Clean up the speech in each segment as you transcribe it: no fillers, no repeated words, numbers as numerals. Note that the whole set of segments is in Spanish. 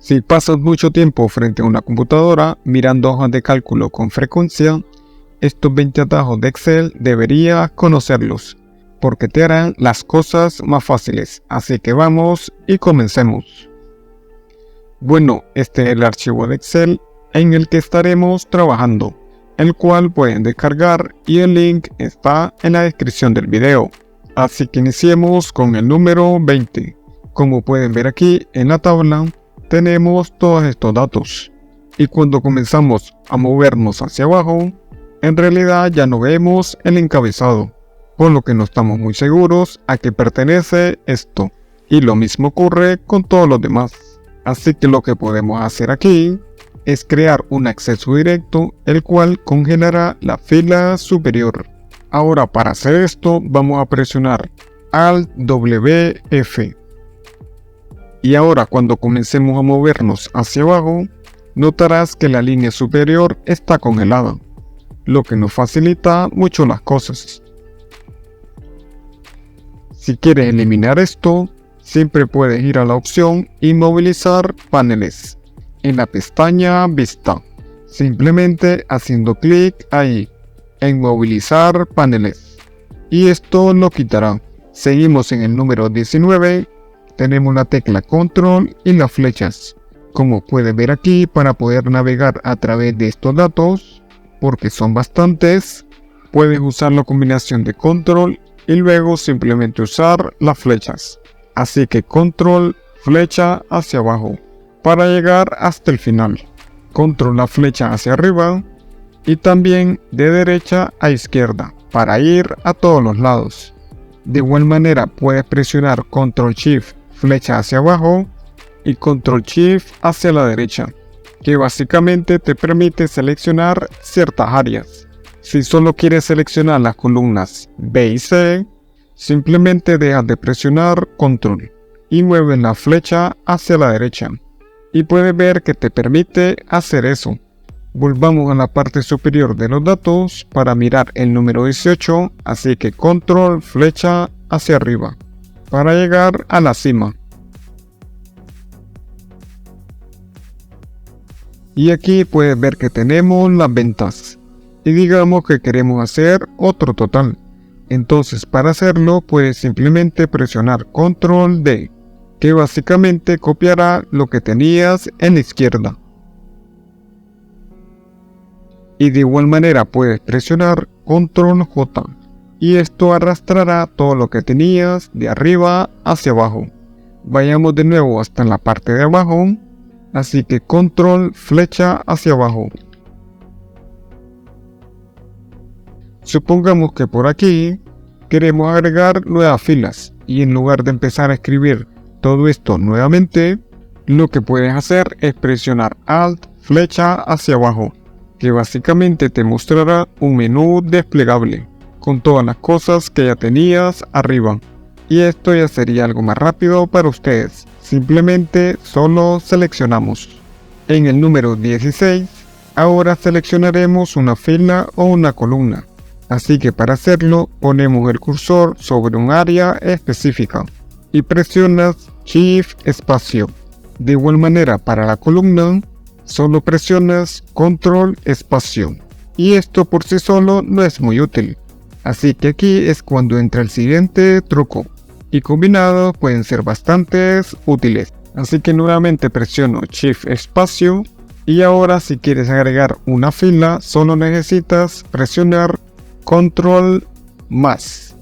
Si pasas mucho tiempo frente a una computadora mirando hojas de cálculo con frecuencia, estos 20 atajos de Excel deberías conocerlos, porque te harán las cosas más fáciles. Así que vamos y comencemos. Bueno, este es el archivo de Excel en el que estaremos trabajando, el cual pueden descargar y el link está en la descripción del video. Así que iniciemos con el número 20. Como pueden ver aquí en la tabla, tenemos todos estos datos. Y cuando comenzamos a movernos hacia abajo, en realidad ya no vemos el encabezado, por lo que no estamos muy seguros a qué pertenece esto. Y lo mismo ocurre con todos los demás. Así que lo que podemos hacer aquí es crear un acceso directo, el cual congelará la fila superior. Ahora, para hacer esto vamos a presionar Alt+W+F. Y ahora cuando comencemos a movernos hacia abajo, notarás que la línea superior está congelada, lo que nos facilita mucho las cosas. Si quieres eliminar esto, siempre puedes ir a la opción Inmovilizar paneles, en la pestaña Vista, simplemente haciendo clic ahí, en Movilizar paneles, y esto lo quitará. Seguimos en el número 19. Tenemos la tecla Control y las flechas. Como puedes ver aquí, para poder navegar a través de estos datos, porque son bastantes, puedes usar la combinación de Control y luego simplemente usar las flechas. Así que Control, flecha hacia abajo, para llegar hasta el final. Control la flecha hacia arriba y también de derecha a izquierda, para ir a todos los lados. De igual manera puedes presionar Control Shift flecha hacia abajo y Control Shift hacia la derecha, que básicamente te permite seleccionar ciertas áreas. Si solo quieres seleccionar las columnas B y C, simplemente dejas de presionar Control y mueves la flecha hacia la derecha, y puedes ver que te permite hacer eso. Volvamos a la parte superior de los datos para mirar el número 18, así que Control flecha hacia arriba, para llegar a la cima. Y aquí puedes ver que tenemos las ventas. Y digamos que queremos hacer otro total. Entonces para hacerlo puedes simplemente presionar Control D, que básicamente copiará lo que tenías en la izquierda. Y de igual manera puedes presionar Control J. Y esto arrastrará todo lo que tenías de arriba hacia abajo. Vayamos de nuevo hasta la parte de abajo, así que Control flecha hacia abajo. Supongamos que por aquí queremos agregar nuevas filas, y en lugar de empezar a escribir todo esto nuevamente, lo que puedes hacer es presionar Alt flecha hacia abajo, que básicamente te mostrará un menú desplegable con todas las cosas que ya tenías arriba. Y esto ya sería algo más rápido para ustedes. Simplemente solo seleccionamos. En el número 16, ahora seleccionaremos una fila o una columna. Así que para hacerlo, ponemos el cursor sobre un área específica y presionas Shift espacio. De igual manera para la columna, solo presionas Control espacio. Y esto por sí solo no es muy útil. Así que aquí es cuando entra el siguiente truco, y combinados pueden ser bastante útiles. Así que nuevamente presiono Shift espacio, y ahora si quieres agregar una fila solo necesitas presionar Control más.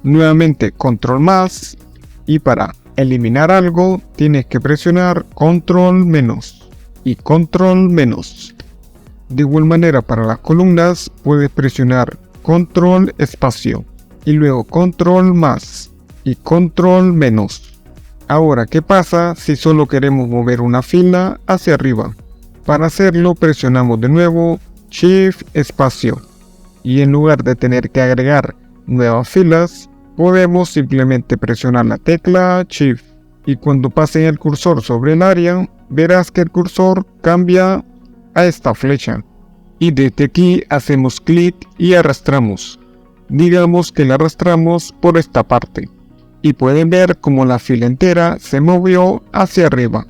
Nuevamente Control más, y para eliminar algo tienes que presionar Control menos y Control menos. De igual manera para las columnas puedes presionar Control espacio y luego Control más y Control menos. Ahora, ¿qué pasa si solo queremos mover una fila hacia arriba? Para hacerlo presionamos de nuevo Shift espacio, y en lugar de tener que agregar nuevas filas, podemos simplemente presionar la tecla Shift, y cuando pasen el cursor sobre el área, verás que el cursor cambia a esta flecha. Y desde aquí hacemos clic y arrastramos. Digamos que la arrastramos por esta parte. Y pueden ver como la fila entera se movió hacia arriba.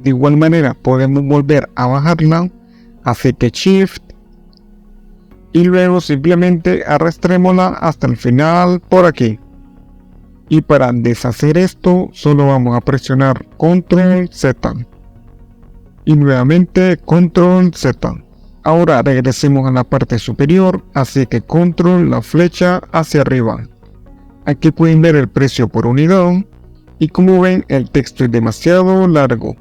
De igual manera podemos volver a bajarla, así que Shift y luego simplemente arrastrémosla hasta el final por aquí. Y para deshacer esto solo vamos a presionar Control Z y nuevamente Control Z. Ahora regresemos a la parte superior, así que Control la flecha hacia arriba. Aquí pueden ver el precio por unidad y como ven el texto es demasiado largo.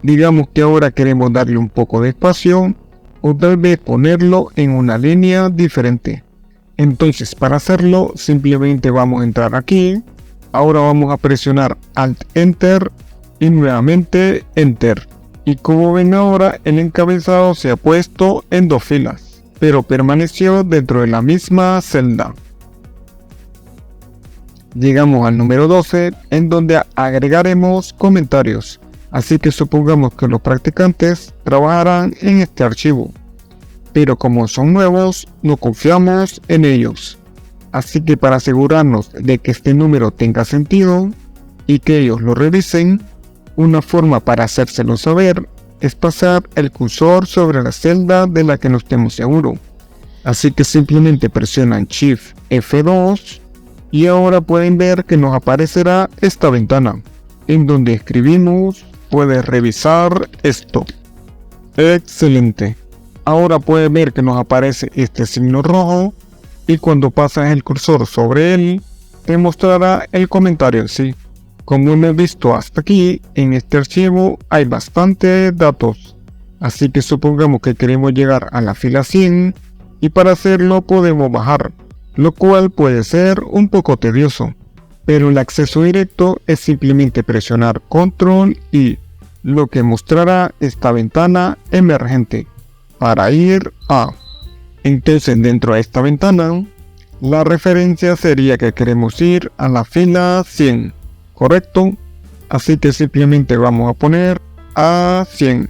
Digamos que ahora queremos darle un poco de espacio o tal vez ponerlo en una línea diferente. Entonces para hacerlo simplemente vamos a entrar aquí. Ahora vamos a presionar Alt Enter y nuevamente Enter. Y como ven ahora el encabezado se ha puesto en dos filas, pero permaneció dentro de la misma celda. Llegamos al número 12 en donde agregaremos comentarios. Así que supongamos que los practicantes trabajarán en este archivo. Pero como son nuevos, no confiamos en ellos. Así que para asegurarnos de que este número tenga sentido y que ellos lo revisen, una forma para hacérselo saber es pasar el cursor sobre la celda de la que no estemos seguros. Así que simplemente presionan Shift F2 y ahora pueden ver que nos aparecerá esta ventana en donde escribimos "puedes revisar esto". Excelente. Ahora pueden ver que nos aparece este signo rojo y cuando pasas el cursor sobre él te mostrará el comentario en sí. Como hemos visto hasta aquí, en este archivo hay bastantes datos, así que supongamos que queremos llegar a la fila 100 y para hacerlo podemos bajar, lo cual puede ser un poco tedioso, pero el acceso directo es simplemente presionar Control y lo que mostrará esta ventana emergente para ir a. Entonces dentro de esta ventana, la referencia sería que queremos ir a la fila 100. ¿Correcto? Así que simplemente vamos a poner a 100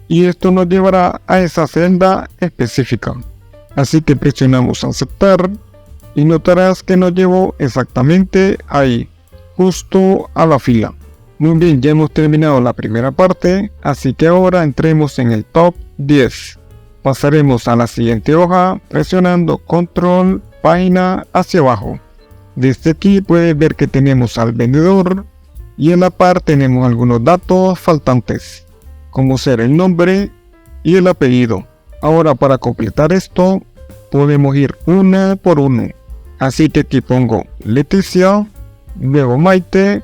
y esto nos llevará a esa celda específica. Así que presionamos aceptar y notarás que nos llevó exactamente ahí, justo a la fila. Muy bien, ya hemos terminado la primera parte, así que ahora entremos en el top 10. Pasaremos a la siguiente hoja presionando Control, página hacia abajo. Desde aquí puedes ver que tenemos al vendedor y en la par tenemos algunos datos faltantes, como ser el nombre y el apellido. Ahora para completar esto, podemos ir uno por uno. Así que aquí pongo Leticia, luego Maite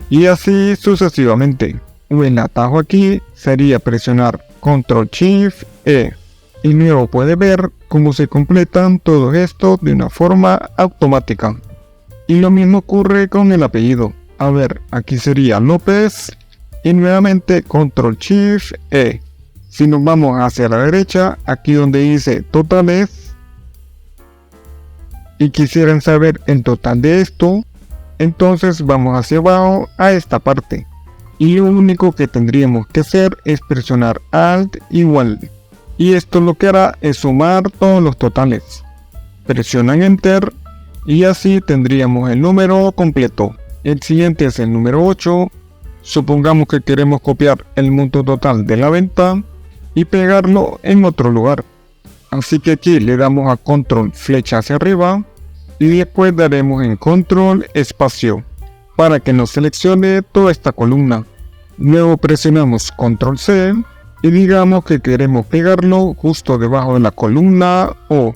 y así sucesivamente. El atajo aquí sería presionar Control Shift E. Y luego puedes ver cómo se completan todos estos de una forma automática. Y lo mismo ocurre con el apellido. A ver, aquí sería López y nuevamente Control Shift E. Si nos vamos hacia la derecha, aquí donde dice totales y quisieran saber el total de esto, entonces vamos hacia abajo a esta parte. Y lo único que tendríamos que hacer es presionar Alt igual. Y esto lo que hará es sumar todos los totales. Presionan Enter y así tendríamos el número completo. El siguiente es el número 8. Supongamos que queremos copiar el monto total de la venta y pegarlo en otro lugar. Así que aquí le damos a Control flecha hacia arriba y después daremos en Control espacio para que nos seleccione toda esta columna. Luego presionamos Control C y digamos que queremos pegarlo justo debajo de la columna O.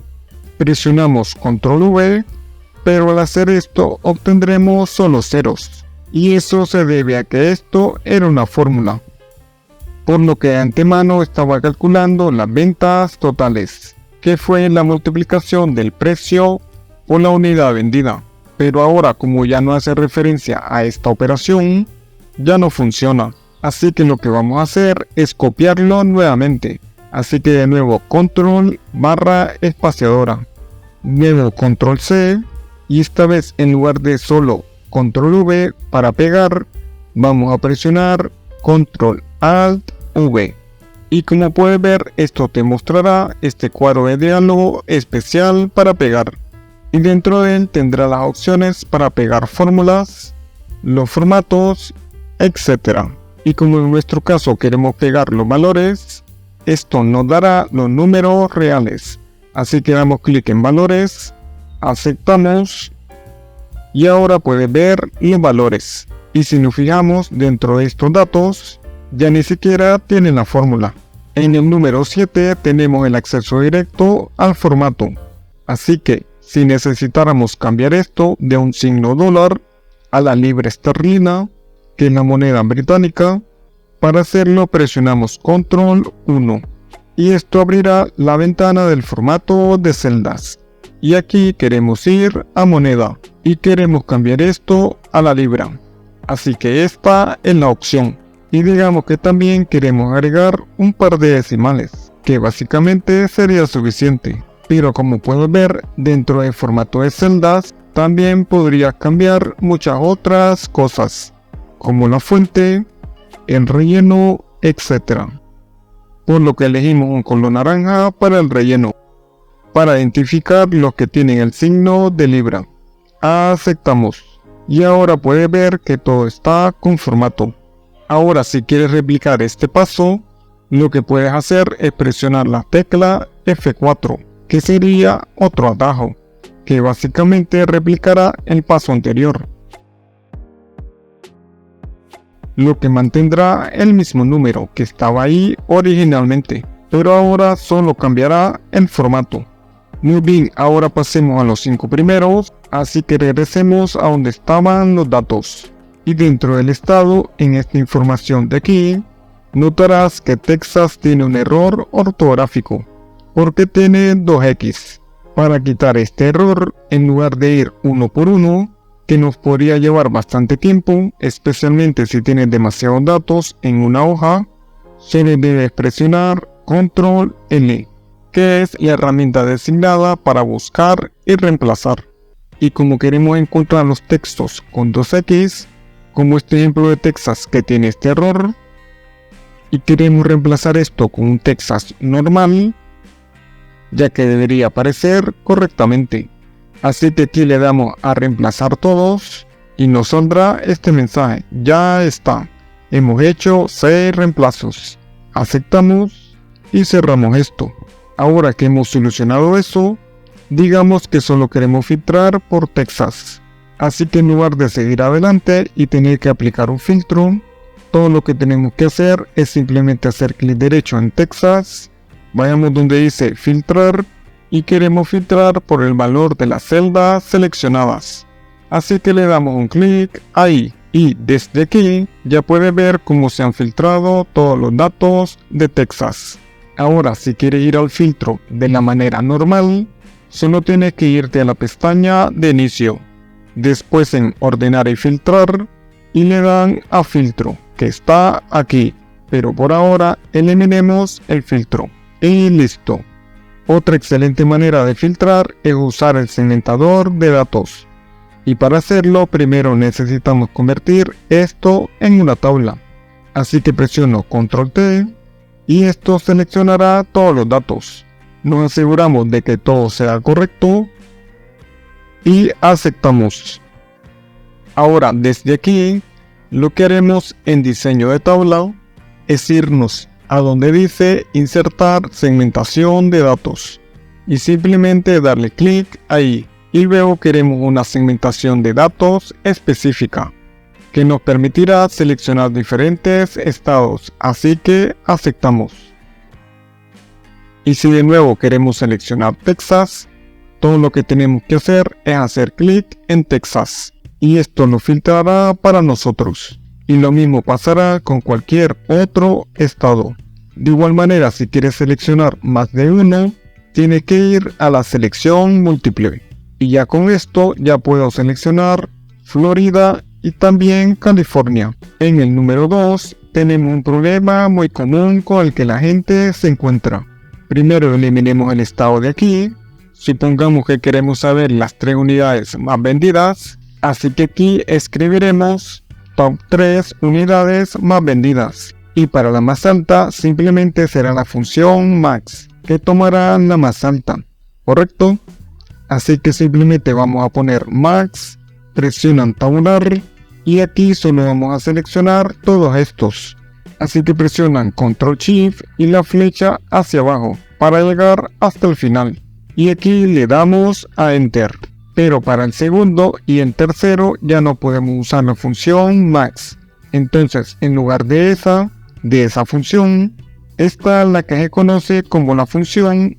Presionamos Control V, pero al hacer esto obtendremos solo ceros. Y eso se debe a que esto era una fórmula, por lo que de antemano estaba calculando las ventas totales, que fue la multiplicación del precio por la unidad vendida. Pero ahora, como ya no hace referencia a esta operación, ya no funciona. Así que lo que vamos a hacer es copiarlo nuevamente. Así que de nuevo Control barra espaciadora, luego Control C y esta vez en lugar de solo Control V para pegar, vamos a presionar Control Alt V. Y como puedes ver, esto te mostrará este cuadro de diálogo especial para pegar. Y dentro de él tendrá las opciones para pegar fórmulas, los formatos, etc. Y como en nuestro caso queremos pegar los valores, esto nos dará los números reales. Así que damos clic en valores, aceptamos y ahora puedes ver los valores. Y si nos fijamos dentro de estos datos, ya ni siquiera tienen la fórmula. En el número 7 tenemos el acceso directo al formato. Así que si necesitáramos cambiar esto de un signo dólar a la libra esterlina, que es la moneda británica, para hacerlo presionamos Control 1 y esto abrirá la ventana del formato de celdas. Y aquí queremos ir a moneda y queremos cambiar esto a la libra. Así que esta es la opción. Y digamos que también queremos agregar un par de decimales, que básicamente sería suficiente. Pero como puedes ver, dentro del formato de celdas, también podrías cambiar muchas otras cosas, como la fuente, el relleno, etc. Por lo que elegimos un color naranja para el relleno, para identificar los que tienen el signo de libra. Aceptamos. Y ahora puedes ver que todo está con formato. Ahora si quieres replicar este paso, lo que puedes hacer es presionar la tecla F4, que sería otro atajo, que básicamente replicará el paso anterior, lo que mantendrá el mismo número que estaba ahí originalmente, pero ahora solo cambiará el formato. Muy bien, ahora pasemos a los 5 primeros, así que regresemos a donde estaban los datos. Y dentro del estado, en esta información de aquí, notarás que Texas tiene un error ortográfico, porque tiene 2x. Para quitar este error, en lugar de ir uno por uno, que nos podría llevar bastante tiempo, especialmente si tienes demasiados datos en una hoja, se debe presionar Control L, que es la herramienta designada para buscar y reemplazar. Y como queremos encontrar los textos con 2x, como este ejemplo de Texas que tiene este error, y queremos reemplazar esto con un Texas normal, ya que debería aparecer correctamente. Así que aquí le damos a reemplazar todos y nos saldrá este mensaje: ya está, hemos hecho 6 reemplazos. Aceptamos y cerramos esto. Ahora que hemos solucionado eso, digamos que solo queremos filtrar por Texas. Así que en lugar de seguir adelante y tener que aplicar un filtro, todo lo que tenemos que hacer es simplemente hacer clic derecho en Texas, vayamos donde dice filtrar y queremos filtrar por el valor de las celdas seleccionadas. Así que le damos un clic ahí y desde aquí ya puede ver cómo se han filtrado todos los datos de Texas. Ahora si quieres ir al filtro de la manera normal, solo tienes que irte a la pestaña de inicio, después en ordenar y filtrar y le dan a filtro, que está aquí, pero por ahora eliminemos el filtro y listo. Otra excelente manera de filtrar es usar el segmentador de datos, y para hacerlo primero necesitamos convertir esto en una tabla, así que presiono Control T y esto seleccionará todos los datos. Nos aseguramos de que todo sea correcto y aceptamos. Ahora desde aquí lo que haremos en diseño de tabla es irnos a donde dice insertar segmentación de datos y simplemente darle clic ahí y luego queremos una segmentación de datos específica que nos permitirá seleccionar diferentes estados, así que aceptamos. Y si de nuevo queremos seleccionar Texas, todo lo que tenemos que hacer es hacer clic en Texas y esto lo filtrará para nosotros. Y lo mismo pasará con cualquier otro estado. De igual manera, si quieres seleccionar más de uno, tienes que ir a la selección múltiple. Y ya con esto ya puedo seleccionar Florida y también California. En el número 2 tenemos un problema muy común con el que la gente se encuentra. Primero eliminemos el estado de aquí. Supongamos que queremos saber las 3 unidades más vendidas. Así que aquí escribiremos top 3 unidades más vendidas. Y para la más alta simplemente será la función max, que tomará la más alta. ¿Correcto? Así que simplemente vamos a poner max, presionan tabular y aquí solo vamos a seleccionar todos estos. Así que presionan Ctrl Shift y la flecha hacia abajo para llegar hasta el final. Y aquí le damos a Enter. Pero para el segundo y el tercero ya no podemos usar la función Max. Entonces, en lugar de esa función, esta es la que se conoce como la función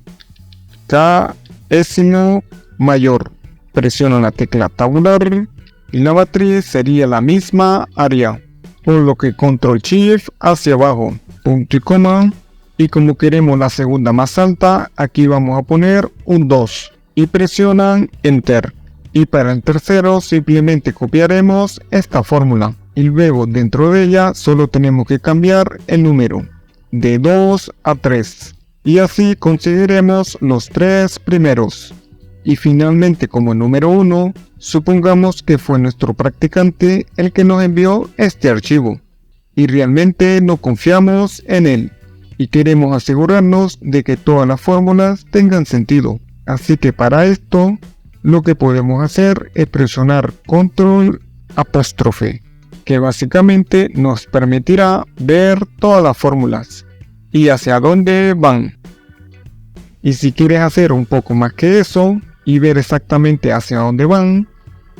Késimo mayor. Presiono la tecla tabular y la matriz sería la misma área. Por lo que Ctrl Shift hacia abajo, punto y coma. Y como queremos la segunda más alta, aquí vamos a poner un 2 y presionan Enter. Y para el tercero simplemente copiaremos esta fórmula y luego dentro de ella solo tenemos que cambiar el número de 2 a 3 y así conseguiremos los 3 primeros. Y finalmente, como número 1, supongamos que fue nuestro practicante el que nos envió este archivo y realmente no confiamos en él y queremos asegurarnos de que todas las fórmulas tengan sentido. Así que para esto lo que podemos hacer es presionar Control apóstrofe, que básicamente nos permitirá ver todas las fórmulas y hacia dónde van. Y si quieres hacer un poco más que eso y ver exactamente hacia dónde van,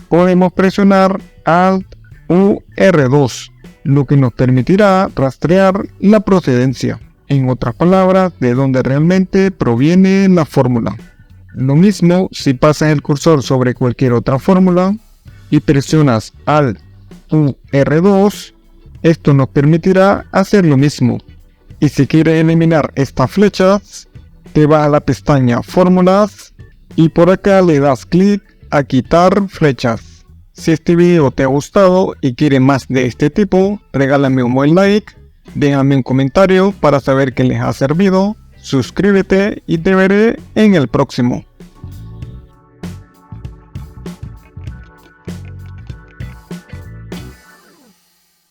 podemos presionar Alt U R2, lo que nos permitirá rastrear la procedencia. En otras palabras, de dónde realmente proviene la fórmula. Lo mismo si pasas el cursor sobre cualquier otra fórmula y presionas Alt U R2, esto nos permitirá hacer lo mismo. Y si quieres eliminar estas flechas, te vas a la pestaña Fórmulas y por acá le das clic a quitar flechas. Si este video te ha gustado y quieres más de este tipo, regálame un buen like, déjame un comentario para saber que les ha servido, suscríbete y te veré en el próximo.